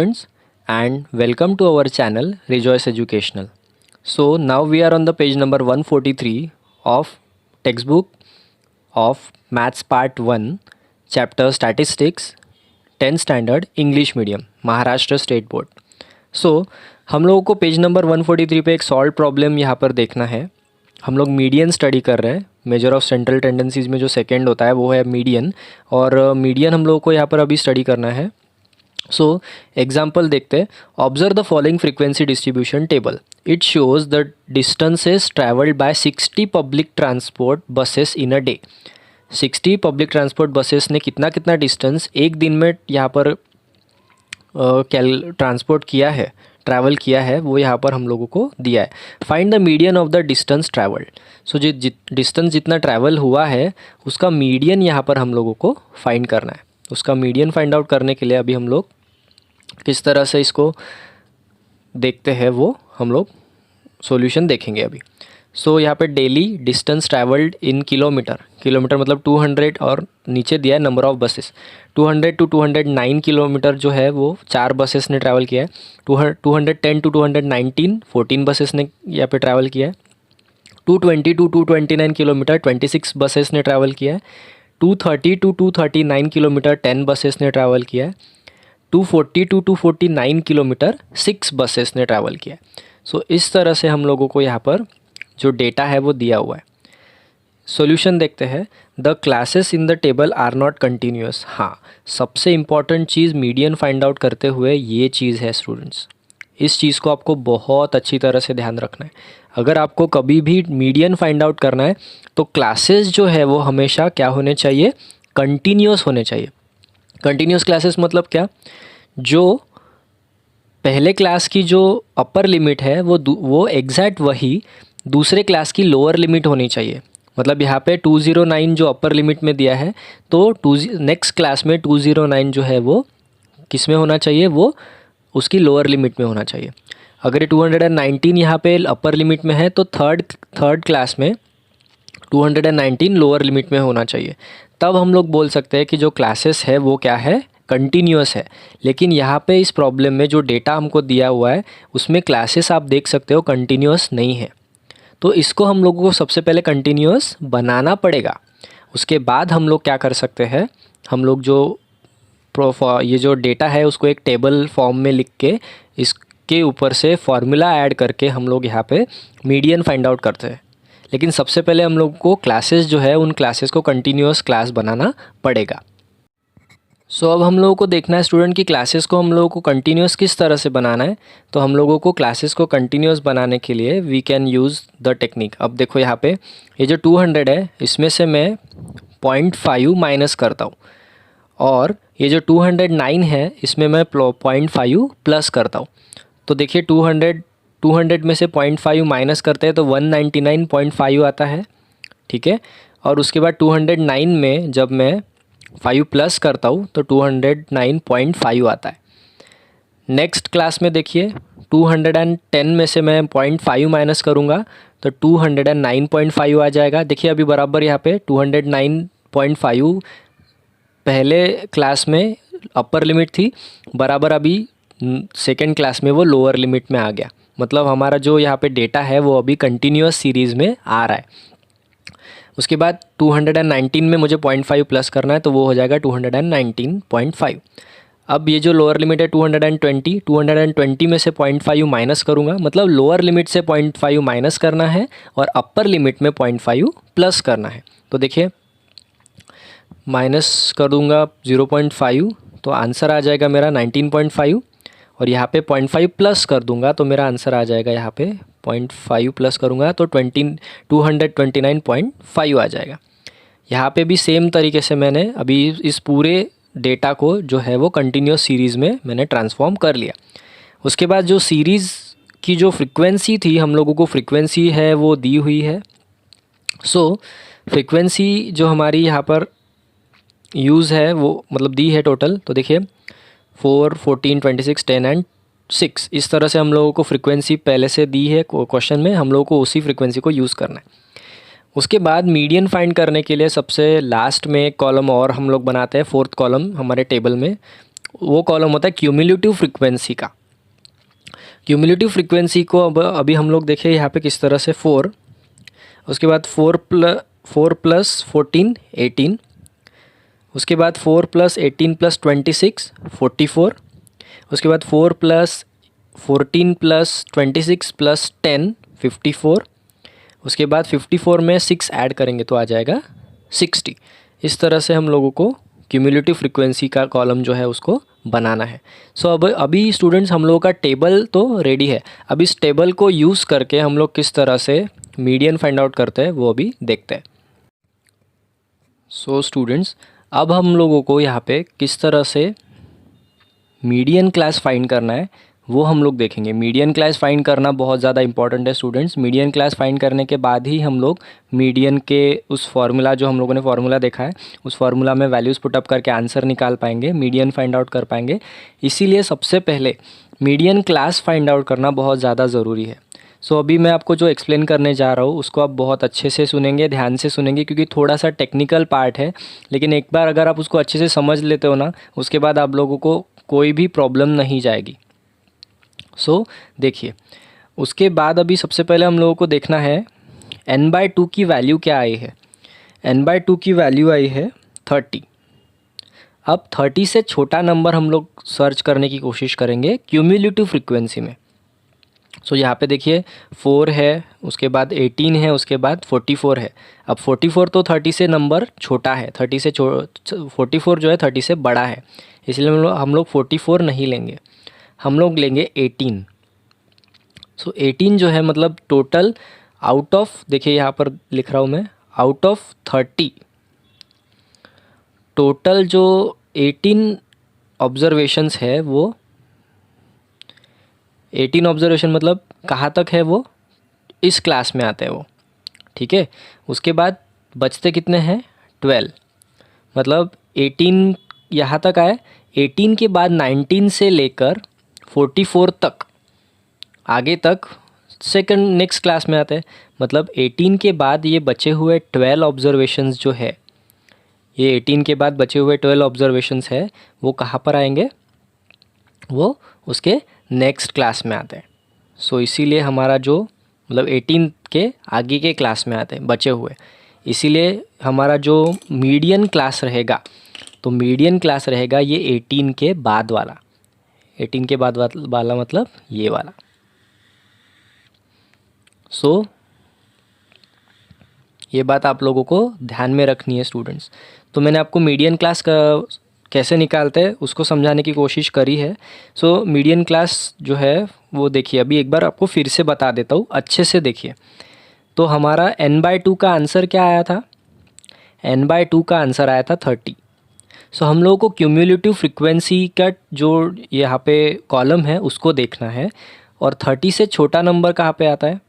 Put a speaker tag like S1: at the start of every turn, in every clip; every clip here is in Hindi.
S1: students and welcome to our channel Rejoice Educational. So now we are on the page number 143 of textbook of Maths Part 1 chapter Statistics 10th Standard English Medium Maharashtra state board. So हम लोगों को पेज नंबर 143 पे एक सॉल्व प्रॉब्लम यहाँ पर देखना है. हम लोग मीडियन स्टडी कर रहे हैं. मेजर ऑफ सेंट्रल टेंडेंसीज में जो सेकंड होता है वो है मीडियन, और मीडियन हम लोगों को यहाँ पर अभी स्टडी करना है. सो एग्जाम्पल देखते हैं. Observe the following frequency distribution table. It shows the distances travelled bye 60 public transport buses in a day. 60 public transport buses ने कितना कितना डिस्टेंस एक दिन में यहाँ पर ट्रांसपोर्ट किया है, ट्रैवल किया है, वो यहाँ पर हम लोगों को दिया है. Find the median of the distance travelled. So जो डिस्टेंस जितना ट्रैवल हुआ है उसका मीडियन यहाँ पर हम लोगों को फाइंड करना है. उसका मीडियन फाइंड आउट करने के लिए अभी हम लोग किस तरह से इसको देखते हैं वो हम लोग सॉल्यूशन देखेंगे अभी. सो यहाँ पे daily distance travelled in kilometre. Kilometre मतलब 200 और नीचे दिया है number of buses. 200 to 209 kilometre जो है वो 4 बसेस ने ट्रैवल किया है. 210 to 219 14 बसेस ने यहाँ पे ट्रैवल किया है. 220 to 229 किलोमीटर 26 बसेस ने ट्रैवल किया है. 230 to 239 किलोमीटर 10 बसेस ने ट्रैवल किया है. 240 to 249 किलोमीटर 6 बसेस ने ट्रैवल किया है. सो इस तरह से हम लोगों को यहाँ पर जो डेटा है वो दिया हुआ है. सॉल्यूशन देखते हैं. The classes in the table are not continuous. हाँ, सबसे इम्पॉर्टेंट चीज़ मीडियन फाइंड आउट करते हुए ये चीज़ है स्टूडेंट्स. इस चीज़ को आपको बहुत अच्छी तरह से ध्यान रखना है. अगर आपको कभी भी मीडियन फाइंड आउट करना है तो क्लासेस जो है वो हमेशा क्या होने चाहिए, कंटिन्यूअस होने चाहिए. कंटिन्यूअस क्लासेस मतलब क्या, जो पहले क्लास की जो अपर लिमिट है वो एग्जैक्ट वही दूसरे क्लास की लोअर लिमिट होनी चाहिए. मतलब यहाँ पे 209 जो अपर लिमिट में दिया है तो नेक्स्ट क्लास में 209 जो है वो किस में होना चाहिए, वो उसकी लोअर लिमिट में होना चाहिए. अगर ये 219 यहाँ पे अपर लिमिट में है तो थर्ड क्लास में 219 लोअर लिमिट में होना चाहिए. तब हम लोग बोल सकते हैं कि जो क्लासेस है वो क्या है, कंटिन्यूअस है. लेकिन यहाँ पे इस प्रॉब्लम में जो डेटा हमको दिया हुआ है उसमें क्लासेस आप देख सकते हो कंटिन्यूअस नहीं है. तो इसको हम लोगों को सबसे पहले कंटिन्यूअस बनाना पड़ेगा. उसके बाद हम लोग क्या कर सकते हैं, हम लोग जो ये जो डेटा है उसको एक टेबल फॉर्म में लिख के इसके ऊपर से फॉर्मूला ऐड करके हम लोग यहाँ पे मीडियन फाइंड आउट करते हैं. लेकिन सबसे पहले हम लोग को क्लासेस जो है उन क्लासेस को कंटिन्यूअस क्लास बनाना पड़ेगा. सो अब हम लोगों को देखना है स्टूडेंट की क्लासेस को हम लोगों को कंटिन्यूअस किस तरह से बनाना है. तो हम लोगों को क्लासेस को कंटिन्यूअस बनाने के लिए we can use the technique. अब देखो यहाँ पे ये जो 200 है इसमें से मैं 0.5 माइनस करता हूँ, और ये जो 209 है इसमें मैं 0.5 प्लस करता हूँ. तो देखिए 200 में से 0.5 माइनस करते हैं तो 199.5 आता है, ठीक है. और उसके बाद 209 में जब मैं 5 प्लस करता हूँ तो 209.5 आता है. नेक्स्ट क्लास में देखिए 210 में से मैं 0.5 माइनस करूँगा तो 209.5 आ जाएगा. देखिए अभी बराबर यहाँ पे 209.5 पहले क्लास में अपर लिमिट थी, बराबर अभी सेकेंड क्लास में वो लोअर लिमिट में आ गया. मतलब हमारा जो यहाँ पे डेटा है वो अभी कंटिन्यूअस सीरीज़ में आ रहा है. उसके बाद 219 में मुझे 0.5 प्लस करना है तो वो हो जाएगा 219.5. अब ये जो लोअर लिमिट है 220 में से 0.5 माइनस करूँगा, मतलब लोअर लिमिट से 0.5 माइनस करना है और अपर लिमिट में 0.5 प्लस करना है. तो देखिए माइनस कर दूँगा 0.5 तो आंसर आ जाएगा मेरा 19.5, और यहाँ पे 0.5 प्लस कर दूँगा तो मेरा आंसर आ जाएगा यहाँ पे 0.5 प्लस करूँगा तो 229.5 आ जाएगा. यहाँ पे भी सेम तरीके से मैंने अभी इस पूरे डेटा को जो है वो कंटिन्यूअस सीरीज़ में मैंने ट्रांसफॉर्म कर लिया. उसके बाद जो सीरीज़ की जो फ्रीक्वेंसी थी, हम लोगों को फ्रीक्वेंसी है वो दी हुई है. सो फ्रीक्वेंसी जो हमारी यहाँ पर यूज़ है वो मतलब दी है टोटल. तो देखिए 4, 14, 26, 10 एंड 6 इस तरह से हम लोगों को फ्रीक्वेंसी पहले से दी है क्वेश्चन में, हम लोगों को उसी फ्रीक्वेंसी को यूज़ करना है. उसके बाद मीडियन फाइंड करने के लिए सबसे लास्ट में एक कॉलम और हम लोग बनाते हैं, फोर्थ कॉलम हमारे टेबल में. वो कॉलम होता है क्यूमुलेटिव फ्रीक्वेंसी का। क्यूमुलेटिव फ्रीक्वेंसी को अब अभी हम लोग देखें यहाँ पे किस तरह से 4, उसके बाद 4 प्लस 14 18, उसके बाद 4 प्लस 18 प्लस 26 44, उसके बाद 4 प्लस 14 प्लस 26 प्लस 10 54, उसके बाद 54 में 6 ऐड करेंगे तो आ जाएगा 60। इस तरह से हम लोगों को क्यूमुलेटिव फ्रीक्वेंसी का कॉलम जो है उसको बनाना है। सो अब अभी स्टूडेंट्स हम लोगों का टेबल तो रेडी है। अब इस टेबल को यूज़ करके हम लोग किस तरह से मीडियन फाइंड आउट करते हैं वो अभी देखते हैं। सो स्टूडेंट्स, अब हम लोगों को यहाँ पे किस तरह से मीडियन क्लास फाइंड करना है वो हम लोग देखेंगे। मीडियन क्लास फाइंड करना बहुत ज़्यादा इंपॉर्टेंट है स्टूडेंट्स। मीडियन क्लास फाइंड करने के बाद ही हम लोग मीडियन के उस फार्मूला, जो हम लोगों ने फार्मूला देखा है, उस फार्मूला में वैल्यूज़ पुटअप करके आंसर निकाल पाएंगे, मीडियन फाइंड आउट कर पाएंगे। इसीलिए सबसे पहले मीडियन क्लास फाइंड आउट करना बहुत ज़्यादा ज़रूरी है। सो अभी मैं आपको जो एक्सप्लेन करने जा रहा हूँ उसको आप बहुत अच्छे से सुनेंगे, ध्यान से सुनेंगे, क्योंकि थोड़ा सा टेक्निकल पार्ट है, लेकिन एक बार अगर आप उसको अच्छे से समझ लेते हो ना, उसके बाद आप लोगों को कोई भी प्रॉब्लम नहीं जाएगी। सो देखिए, उसके बाद अभी सबसे पहले हम लोगों को देखना है n/2 की वैल्यू क्या आई है। n/2 की वैल्यू आई है 30। अब 30 से छोटा नंबर हम लोग सर्च करने की कोशिश करेंगे क्यूमुलेटिव फ्रीक्वेंसी में। सो यहाँ पे देखिए 4 है, उसके बाद 18 है, उसके बाद 44 है। अब 44 तो 30 से नंबर छोटा है, 30 से 44 जो है 30 से बड़ा है, इसलिए हम लोग 44 नहीं लेंगे, हम लोग लेंगे 18। सो 18 जो है मतलब टोटल आउट ऑफ, देखिए यहाँ पर लिख रहा हूँ मैं, आउट ऑफ 30 टोटल जो 18 ऑब्जर्वेशंस है वो 18 ऑब्जर्वेशन मतलब कहाँ तक है वो इस क्लास में आते हैं वो, ठीक है। उसके बाद बचते कितने हैं 12, मतलब 18 यहाँ तक आए। 18 के बाद 19 से लेकर 44 तक आगे तक सेकंड नेक्स्ट क्लास में आते हैं। मतलब 18 के बाद ये बचे हुए 12 ऑब्जर्वेशंस जो है, ये 18 के बाद बचे हुए 12 ऑब्जर्वेशंस है वो कहाँ पर आएंगे, वो उसके नेक्स्ट क्लास में आते हैं। सो इसीलिए हमारा जो मतलब 18 के आगे के क्लास में आते हैं बचे हुए, इसीलिए हमारा जो मीडियन क्लास रहेगा, तो मीडियन क्लास रहेगा ये 18 के बाद वाला। 18 के बाद वाला मतलब ये वाला। सो ये बात आप लोगों को ध्यान में रखनी है स्टूडेंट्स। तो मैंने आपको मीडियन क्लास का कैसे निकालते हैं उसको समझाने की कोशिश करी है। सो मीडियन क्लास जो है वो देखिए, अभी एक बार आपको फिर से बता देता हूँ, अच्छे से देखिए। तो हमारा n/2 का आंसर क्या आया था, n/2 का आंसर आया था 30। सो हम लोगों को क्यूमुलेटिव फ्रीक्वेंसी का जो यहाँ पे कॉलम है उसको देखना है, और 30 से छोटा नंबर कहाँ पे आता है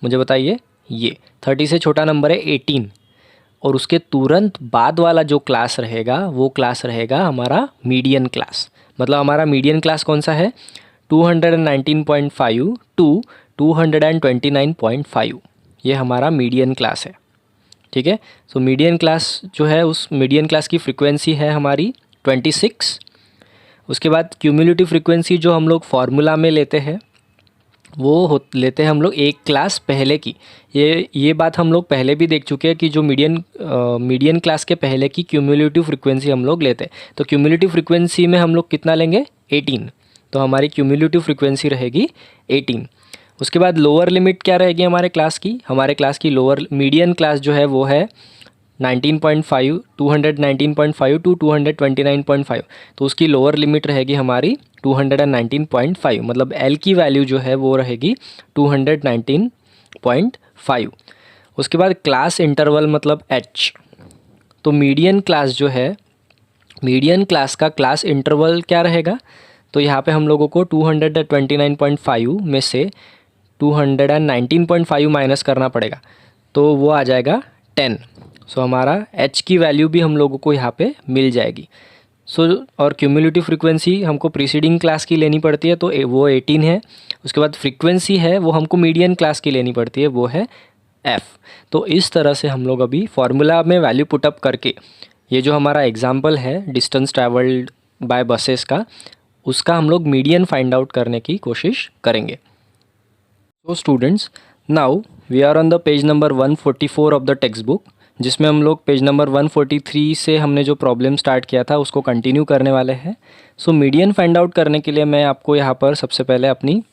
S1: मुझे बताइए। ये 30 से छोटा नंबर है 18, और उसके तुरंत बाद वाला जो क्लास रहेगा वो क्लास रहेगा हमारा मीडियन क्लास। मतलब हमारा मीडियन क्लास कौन सा है, 219.5 टू 229.5, ये हमारा मीडियन क्लास है, ठीक है। सो मीडियन क्लास जो है, उस मीडियन क्लास की फ्रीक्वेंसी है हमारी 26। उसके बाद क्यूमुलेटिव फ्रीक्वेंसी जो हम लोग फार्मूला में लेते हैं वो लेते हैं हम लोग एक क्लास पहले की। ये बात हम लोग पहले भी देख चुके हैं कि जो मीडियन क्लास के पहले की क्यूमुलेटिव फ्रीक्वेंसी हम लोग लेते हैं। तो क्यूमुलेटिव फ्रीक्वेंसी में हम लोग कितना लेंगे 18, तो हमारी क्यूमुलेटिव फ्रीक्वेंसी रहेगी 18। उसके बाद लोअर लिमिट क्या रहेगी हमारे क्लास की लोअर मीडियन क्लास जो है वो है 19.5 219.5 टू 229.5, तो उसकी लोअर लिमिट रहेगी हमारी 219.5, मतलब L की वैल्यू जो है वो रहेगी 219.5। उसके बाद क्लास इंटरवल मतलब H। तो मीडियन क्लास जो है, मीडियन क्लास का क्लास इंटरवल क्या रहेगा, तो यहाँ पे हम लोगों को 229.5 में से 219.5 माइनस करना पड़ेगा, तो वो आ जाएगा 10। सो हमारा H की वैल्यू भी हम लोगों को यहाँ पे मिल जाएगी। और क्यूमुलेटिव फ्रीक्वेंसी हमको प्रीसीडिंग क्लास की लेनी पड़ती है, तो वो 18 है। उसके बाद फ्रीक्वेंसी है वो हमको मीडियन क्लास की लेनी पड़ती है, वो है F। तो इस तरह से हम लोग अभी फार्मूला में वैल्यू पुटअप करके, ये जो हमारा एग्जाम्पल है डिस्टेंस ट्रैवल्ड बाय बसेस का, उसका हम लोग मीडियन फाइंड आउट करने की कोशिश करेंगे। तो students, now we are on the page number 144 of the textbook, जिसमें हम लोग पेज नंबर 143 से हमने जो प्रॉब्लम स्टार्ट किया था उसको कंटिन्यू करने वाले हैं। सो मीडियन फाइंड आउट करने के लिए मैं आपको यहाँ पर सबसे पहले अपनी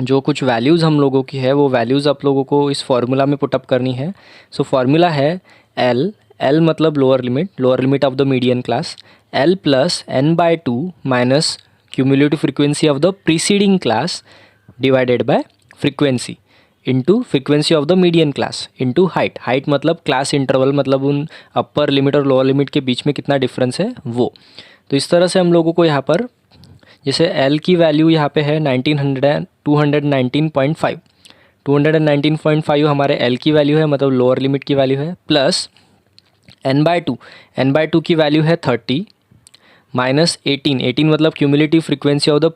S1: जो कुछ वैल्यूज़ हम लोगों की है वो वैल्यूज़ आप लोगों को इस फॉर्मूला में पुटअप करनी है। सो फॉर्मूला है एल मतलब lower limit of the median class, L plus N by 2 minus cumulative frequency of the preceding class divided by frequency into frequency of the median class into height मतलब क्लास इंटरवल, मतलब उन अपर लिमिट और लोअर लिमिट के बीच में कितना डिफरेंस है वो। तो इस तरह से हम लोगों को यहाँ पर जैसे L की वैल्यू यहाँ पे है 219.5, 219.5 हमारे L की वैल्यू है, मतलब लोअर लिमिट की वैल्यू है, प्लस n बाय टू की वैल्यू है 30 माइनस 18 मतलब cumulative frequency of the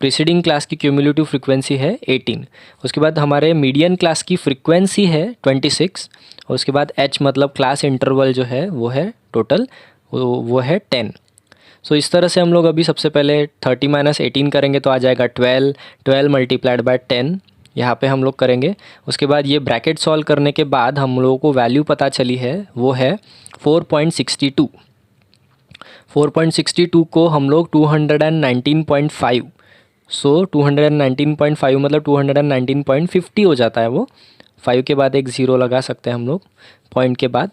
S1: preceding class की क्यूमुलेटिव फ्रीक्वेंसी है 18। उसके बाद हमारे मीडियन क्लास की फ्रीक्वेंसी है 26 और उसके बाद H मतलब क्लास इंटरवल जो है वो है टोटल वो है 10। सो इस तरह से हम लोग अभी सबसे पहले 30 माइनस 18 करेंगे तो आ जाएगा 12 मल्टीप्लाइड बाय 10 यहाँ पे हम लोग करेंगे। उसके बाद ये ब्रैकेट सॉल्व करने के बाद हम लोगों को वैल्यू पता चली है वो है 4.62। 4.62 को हम लोग 219.5, सो 219.5 मतलब 219.50 हो जाता है वो, 5 के बाद एक ज़ीरो लगा सकते हैं हम लोग पॉइंट के बाद।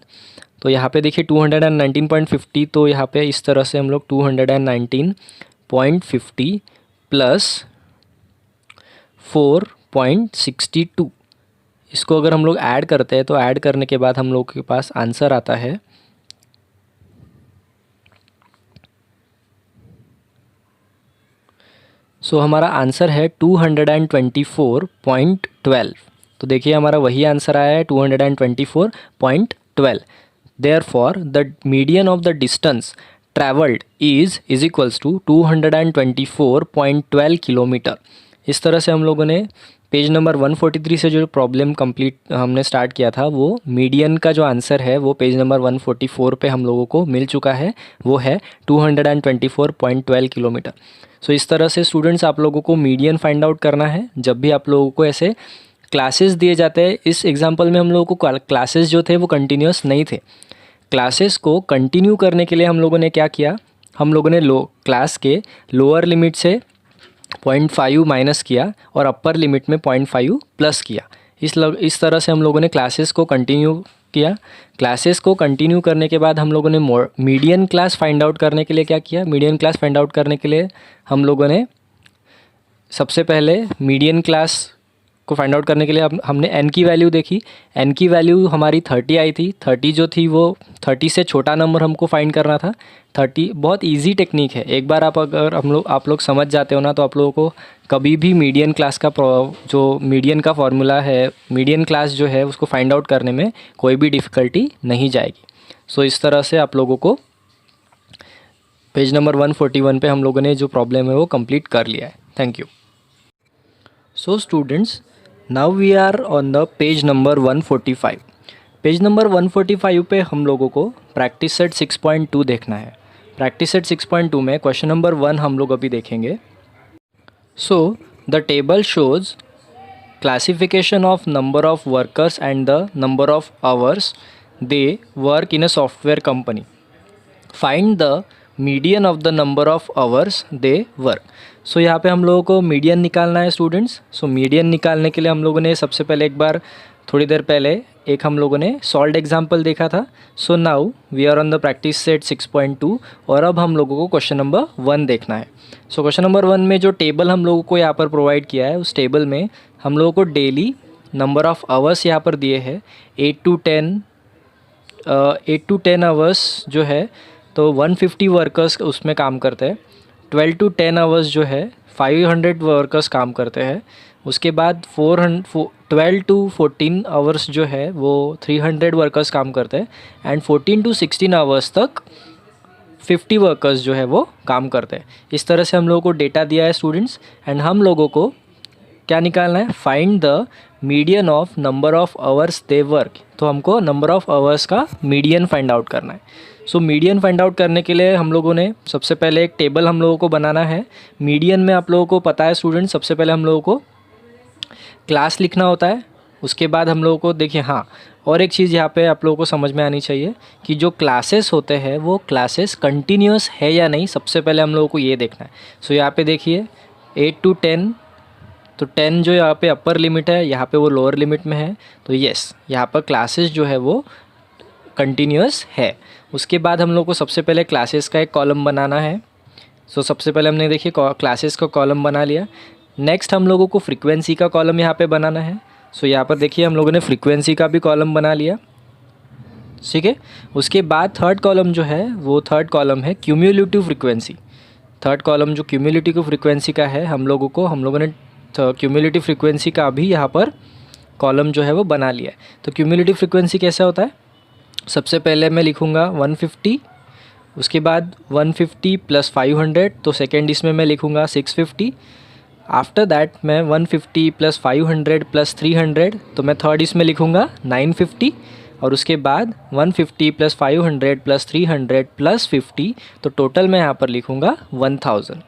S1: तो यहाँ पे देखिए 219.50, तो यहाँ पे इस तरह से हम लोग 219.50 प्लस 4.62 इसको अगर हम लोग ऐड करते हैं तो ऐड करने के बाद हम लोग के पास आंसर आता है हमारा आंसर है 224.12। तो देखिए हमारा वही आंसर आया है 224.12। Therefore the median of the distance travelled is equals to 224.12 kilometre. इस तरह से हम लोगों ने पेज नंबर 143 से जो प्रॉब्लम कंप्लीट हमने स्टार्ट किया था वो मीडियन का जो आंसर है वो पेज नंबर 144 पे हम लोगों को मिल चुका है, वो है 224.12 किलोमीटर। सो इस तरह से स्टूडेंट्स आप लोगों को मीडियन फाइंड आउट करना है जब भी आप लोगों को ऐसे क्लासेस दिए जाते हैं। इस एग्जांपल में हम लोगों को क्लासेस जो थे वो कंटिन्यूस नहीं थे। क्लासेस को कंटिन्यू करने के लिए हम लोगों ने क्या किया, हम लोगों ने क्लास के लोअर लिमिट से 0.5 माइनस किया और अपर लिमिट में 0.5 प्लस किया। इस तरह से हम लोगों ने क्लासेस को कंटिन्यू किया। क्लासेस को कंटिन्यू करने के बाद हम लोगों ने मीडियन क्लास फाइंड आउट करने के लिए क्या किया, मीडियन क्लास फाइंड आउट करने के लिए हम लोगों ने सबसे पहले मीडियन क्लास को फाइंड आउट करने के लिए हमने n की वैल्यू देखी। n की वैल्यू हमारी 30 आई थी। 30 जो थी वो 30 से छोटा नंबर हमको फाइंड करना था। 30 बहुत इजी टेक्निक है, एक बार आप लोग समझ जाते हो ना तो आप लोगों को कभी भी मीडियन क्लास का जो मीडियन का फॉर्मूला है, मीडियन क्लास जो है उसको फाइंड आउट करने में कोई भी डिफ़िकल्टी नहीं जाएगी। सो इस तरह से आप लोगों को पेज नंबर 141 पे हम लोगों ने जो प्रॉब्लम है वो कंप्लीट कर लिया है। Thank you. So students, now we are on the page number 145। Page number 145 पे हम लोगों को प्रैक्टिस सेट 6.2 देखना है। प्रैक्टिस सेट 6.2 में क्वेश्चन नंबर 1 हम लोग अभी देखेंगे। So the table shows classification of number of workers and the number of hours they work in a software company. Find the median of the number of hours they work. So यहाँ पे हम लोगों को मीडियन निकालना है स्टूडेंट्स। सो मीडियन निकालने के लिए हम लोगों ने सबसे पहले एक बार थोड़ी देर पहले एक हम लोगों ने सॉल्व्ड एग्जाम्पल देखा था। So now we are on the practice set 6.2 और अब हम लोगों को क्वेश्चन नंबर 1 देखना है। सो क्वेश्चन नंबर 1 में जो टेबल हम लोगों को यहाँ पर प्रोवाइड किया है उस टेबल में हम लोगों को डेली नंबर ऑफ़ आवर्स यहाँ पर दिए हैं 8 to 10 आवर्स जो है तो 150 वर्कर्स उसमें काम करते हैं। 12 to 10 आवर्स जो है 500 वर्कर्स काम करते हैं। उसके बाद 12 to 14 आवर्स जो है वो 300 वर्कर्स काम करते हैं एंड 14 to 16 आवर्स तक 50 वर्कर्स जो है वो काम करते हैं। इस तरह से हम लोगों को डेटा दिया है स्टूडेंट्स एंड हम लोगों को क्या निकालना है, find the median of number of hours they work, तो हमको नंबर ऑफ आवर्स का मीडियन फाइंड आउट करना है। सो मीडियन फाइंड आउट करने के लिए हम लोगों ने सबसे पहले एक टेबल हम लोगों को बनाना है। मीडियन में आप लोगों को पता है स्टूडेंट, सबसे पहले हम लोगों को क्लास लिखना होता है। उसके बाद हम लोगों को देखिए, हाँ और एक चीज़ यहाँ पे आप लोगों को समझ में आनी चाहिए कि जो क्लासेस होते हैं वो क्लासेस कंटिन्यूस है या नहीं, सबसे पहले हम लोगों को ये देखना है। सो यहाँ पे देखिए 8 to 10, तो 10 जो यहाँ पे अपर लिमिट है, यहाँ पे वो लोअर लिमिट में है, तो यस यहाँ पर क्लासेस जो है वो कंटिन्यूस है। उसके बाद हम लोग को सबसे पहले क्लासेस का एक कॉलम बनाना है। सो सबसे पहले हमने देखिए क्लासेस का कॉलम बना लिया। नेक्स्ट हम लोगों को फ्रीक्वेंसी का कॉलम यहाँ पे बनाना है। सो यहाँ पर देखिए हम लोगों ने फ्रीक्वेंसी का भी कॉलम बना लिया, ठीक है। उसके बाद थर्ड कॉलम जो है वो थर्ड कॉलम है क्यूम्युलेटिव फ्रीक्वेंसी। थर्ड कॉलम जो क्यूम्युलेटिव फ्रीक्वेंसी का है, हम लोगों ने क्यूम्युलेटिव फ्रीक्वेंसी का भी यहाँ पर कॉलम जो है वो बना लिया है। तो क्यूम्युलेटिव फ्रीक्वेंसी कैसा होता है, सबसे पहले मैं लिखूँगा 150, उसके बाद 150 + 500, तो सेकेंड इसमें मैं लिखूँगा 650। आफ्टर दैट मैं 150 + 500 + 300, तो मैं थर्ड इसमें लिखूँगा 950। और उसके बाद 150 + 500 + 300 + 50, तो टोटल मैं यहाँ पर लिखूँगा 1000,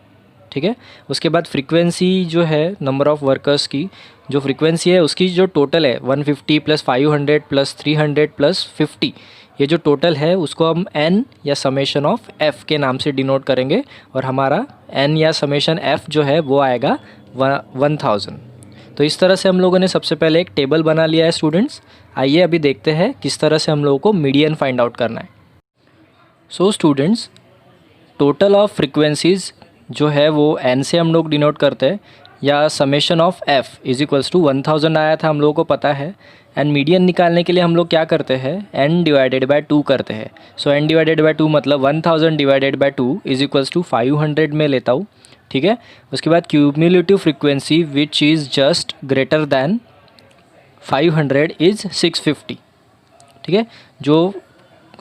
S1: ठीक है। उसके बाद फ्रीक्वेंसी जो है नंबर ऑफ़ वर्कर्स की जो फ्रीक्वेंसी है उसकी जो टोटल है 150 + 500 + 300 + 50, ये जो टोटल है उसको हम n या समेशन ऑफ f के नाम से डिनोट करेंगे, और हमारा n या समेशन f जो है वो आएगा 1000। तो इस तरह से हम लोगों ने सबसे पहले एक टेबल बना लिया है स्टूडेंट्स। आइए अभी देखते हैं किस तरह से हम लोगों को मीडियन फाइंड आउट करना है। So students, total of frequencies जो है वो n से हम लोग डिनोट करते हैं, या समेशन ऑफ f = 1000 आया था हम लोगों को पता है। एंड मीडियन निकालने के लिए हम लोग क्या करते हैं, n/2 करते हैं। सो n/2 मतलब 1000/2 = 500 में लेता हूँ, ठीक है। उसके बाद cumulative frequency which is just greater than 500 is 650, ठीक है। जो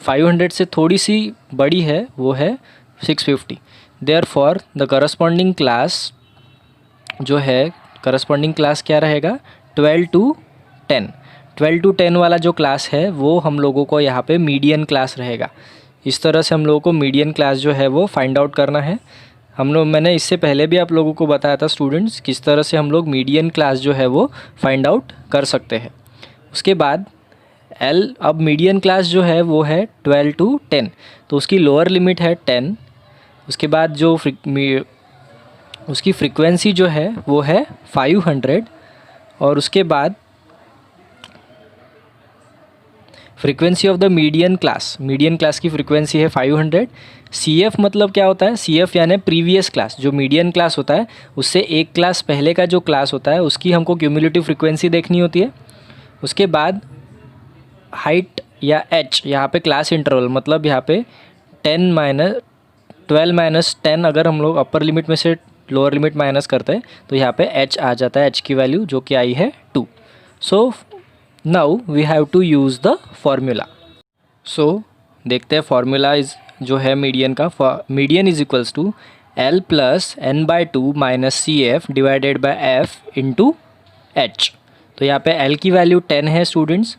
S1: 500 से थोड़ी सी बड़ी है वो है 650। देयरफॉर द करस्पॉन्डिंग क्लास जो है, करस्पॉन्डिंग क्लास क्या रहेगा, 12 to 10। 12 to 10 वाला जो क्लास है वो हम लोगों को यहाँ पे मीडियन क्लास रहेगा। इस तरह से हम लोगों को मीडियन क्लास जो है वो फाइंड आउट करना है। मैंने इससे पहले भी आप लोगों को बताया था स्टूडेंट्स किस तरह से हम लोग मीडियन क्लास जो है वो फाइंड आउट कर सकते हैं। उसके बाद अब मीडियन क्लास जो है वो है 12 to 10, तो उसकी लोअर लिमिट है 10। उसके बाद जो उसकी फ्रीक्वेंसी जो है वो है 500, और उसके बाद frequency of the median class की फ्रीक्वेंसी है 500। CF मतलब क्या होता है, CF यानी प्रीवियस क्लास। जो मीडियन क्लास होता है उससे एक क्लास पहले का जो क्लास होता है उसकी हमको क्यूमुलेटिव फ्रीक्वेंसी देखनी होती है। उसके बाद हाइट या h, यहाँ पे क्लास इंटरवल मतलब यहाँ पे 12 - 10 अगर हम लोग अपर लिमिट में से लोअर लिमिट माइनस करते हैं तो यहाँ पे h आ जाता है, h की वैल्यू जो कि आई है 2। So now we have to use the formula. So देखते हैं फॉर्मूला जो है मीडियन का। Median = L + n/2 - CF / F × h। तो यहाँ पे L की वैल्यू 10 है स्टूडेंट्स,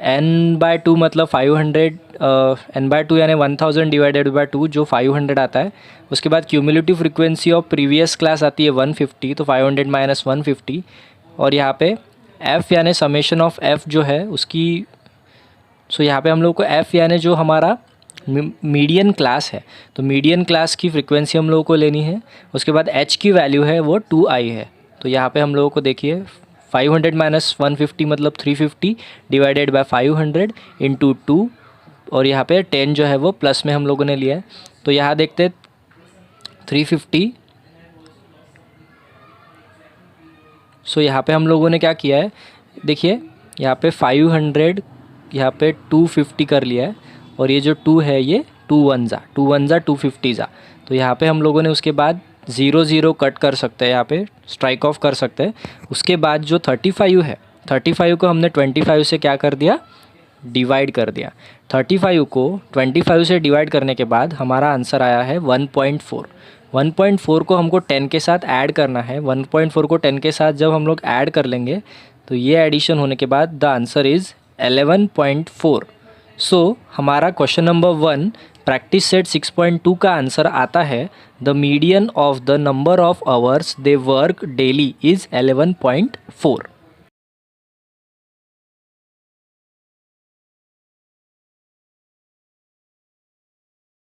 S1: n/2 मतलब 500, n/2 यानी 1000 / 2 जो 500 आता है। उसके बाद cumulative frequency of previous class आती है 150, तो 500 - 150, और यहाँ पे f यानी समेशन ऑफ f जो है उसकी, सो यहाँ पे हम लोग को f यानी जो हमारा मीडियन क्लास है, तो मीडियन क्लास की फ्रीक्वेंसी हम लोगों को लेनी है। उसके बाद h की वैल्यू है वो 2i है। तो यहाँ पे हम लोगों को देखिए 500 - 150 मतलब 350 / 500 × 2, और यहाँ पे 10 जो है वो प्लस में हम लोगों ने लिया है। तो यहाँ देखते 350। सो यहाँ पे हम लोगों ने क्या किया है, देखिए यहाँ पे 500 यहाँ पे 250 कर लिया है, और ये जो 2 है ये 2 1 ज़ा 250 ज़ा। तो यहाँ पे हम लोगों ने उसके बाद 0 0 कट कर सकते हैं, यहाँ पे स्ट्राइक ऑफ कर सकते हैं। उसके बाद जो 35 है, 35 को हमने 25 से क्या कर दिया, डिवाइड कर दिया। 35 को 25 से डिवाइड करने के बाद हमारा आंसर आया है 1.4। 1.4 को हमको 10 के साथ ऐड करना है। 1.4 को 10 के साथ जब हम लोग ऐड कर लेंगे तो ये एडिशन होने के बाद द आंसर इज़ 11.4। सो हमारा क्वेश्चन नंबर 1 प्रैक्टिस सेट 6.2 का आंसर आता है the median of the number of hours they work daily is 11.4।